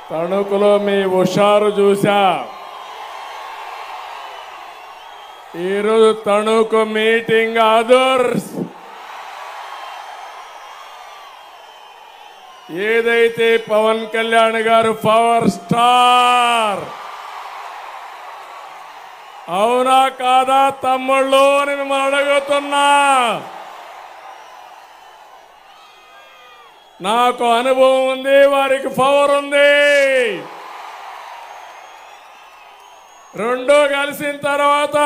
తణుకులో మీ హుషారు చూసా. ఈరోజు తణుకు మీటింగ్ అదర్స్ ఏదైతే పవన్ కళ్యాణ్ గారు పవర్ స్టార్, అవునా కాదా తమ్ముళ్ళు అని మిమ్మల్ని అడుగుతున్నా. నాకు అనుభవం ఉంది, వారికి పవర్ ఉంది. రెండో కలిసిన తర్వాత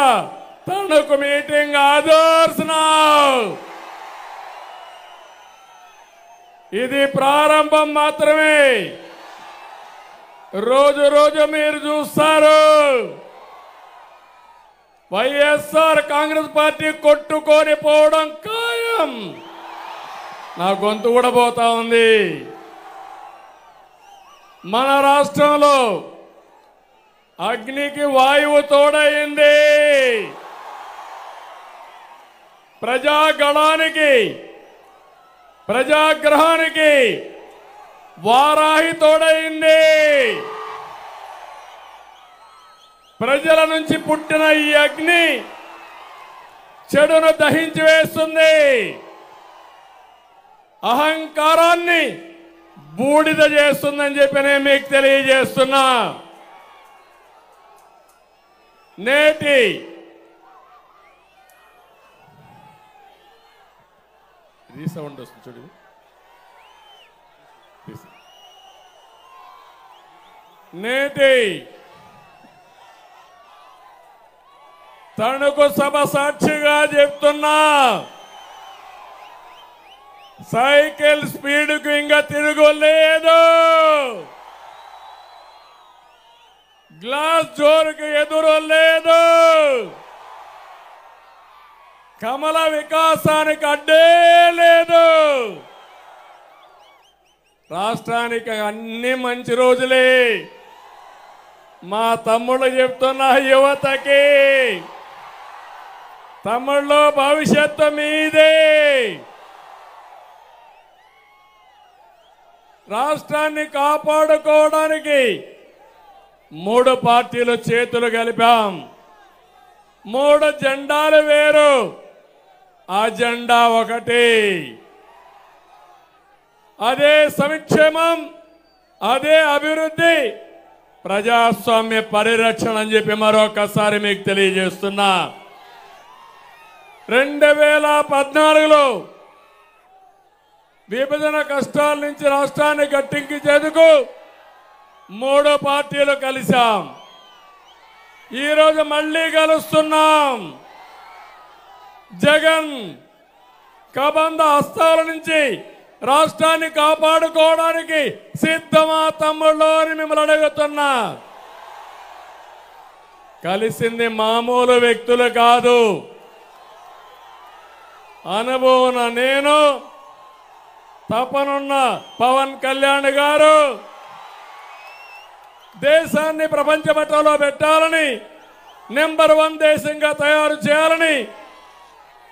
తణుకు మీటింగ్ అదర్స్ నౌ. ఇది ప్రారంభం మాత్రమే. రోజు రోజు మీరు చూస్తారు వైఎస్ఆర్ కాంగ్రెస్ పార్టీ కొట్టుకొని పోవడం ఖాయం. నా గొంతు కూడా పోతా ఉంది. మన రాష్ట్రంలో అగ్నికి వాయువు తోడైంది, ప్రజాగళానికి ప్రజాగ్రహానికి వారాహి తోడైంది. ప్రజల నుంచి పుట్టిన ఈ అగ్ని చెడును దహించి వేస్తుంది, అహంకారాన్ని బూడిద చేస్తుందని చెప్పి నేను మీకు తెలియజేస్తున్నా. నేటి రీసౌండ్ వస్తుంది చూడు. నేటి తణుకు సభ సాక్షిగా చెప్తున్నా, సైకిల్ స్పీడ్కు ఇంకా తిరుగులేదు, గ్లాస్ జోరుకు ఎదురు లేదు, కమల వికాసానికి అడ్డే లేదు. రాష్ట్రానికి అన్ని మంచి రోజులే. మా తమ్ముళ్ళు చెప్తున్న యువతకి, తమ్ముళ్ళు భవిష్యత్తు మీదే. రాష్ట్రాన్ని కాపాడుకోవడానికి 3 పార్టీలు చేతులు కలిపాం. 3 జెండాలు వేరు, ఆ జెండా ఒకటి. అదే సంక్షేమం, అదే అభివృద్ధి, ప్రజాస్వామ్య పరిరక్షణ అని చెప్పి మరొకసారి మీకు తెలియజేస్తున్నా. 2014లో విభజన కష్టాల నుంచి రాష్ట్రాన్ని గట్టెక్కించేందుకు 3 పార్టీలు కలిశాం. ఈరోజు మళ్ళీ కలుస్తున్నాం. జగన్ కబంధ హస్తాల నుంచి రాష్ట్రాన్ని కాపాడుకోవడానికి సిద్ధమా తమ్ముళ్ళు అని మిమ్మల్ని అడుగుతున్నా. కలిసింది మామూలు వ్యక్తులు కాదు. అనుభవం నేను, తపనున్న పవన్ కళ్యాణ్ గారు, దేశాన్ని ప్రపంచ పటంలో పెట్టాలని, నెంబర్ 1 దేశంగా తయారు చేయాలని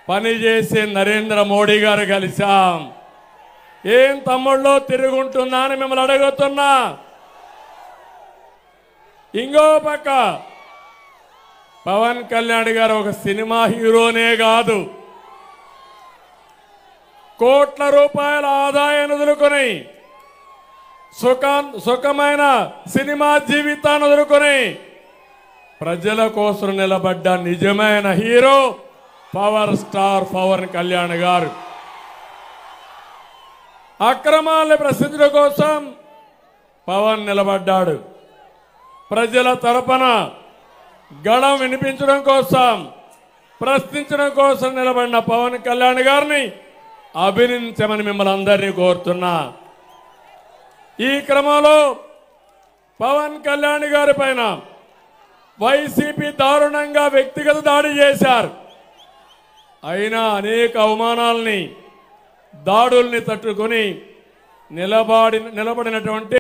పనిచేసే నరేంద్ర మోడీ గారు కలిశాం. ఏం తమ్ముళ్ళు తిరుగుంటున్నా అని మిమ్మల్ని అడుగుతున్నా. ఇంకో పక్క పవన్ కళ్యాణ్ గారు ఒక సినిమా హీరోనే కాదు, కోట్ల రూపాయల ఆదాయాన్ని వదులుకొని సుఖమైన సినిమా జీవితాన్ని వదులుకొని ప్రజల కోసం నిలబడ్డ నిజమైన hero power star Pawan Kalyan గారు. అక్రమాల ప్రసిద్ధుల కోసం పవన్ నిలబడ్డాడు. ప్రజల తరపున గళం వినిపించడం కోసం, ప్రశ్నించడం కోసం నిలబడిన పవన్ కళ్యాణ్ గారిని అభినందించమని మిమ్మల్ని అందరినీ కోరుతున్నా. ఈ క్రమంలో పవన్ కళ్యాణ్ గారి పైన వైసీపీ దారుణంగా వ్యక్తిగత దాడి చేశారు. అయినా అనేక అవమానాలని, దాడుల్ని తట్టుకొని నిలబడినటువంటి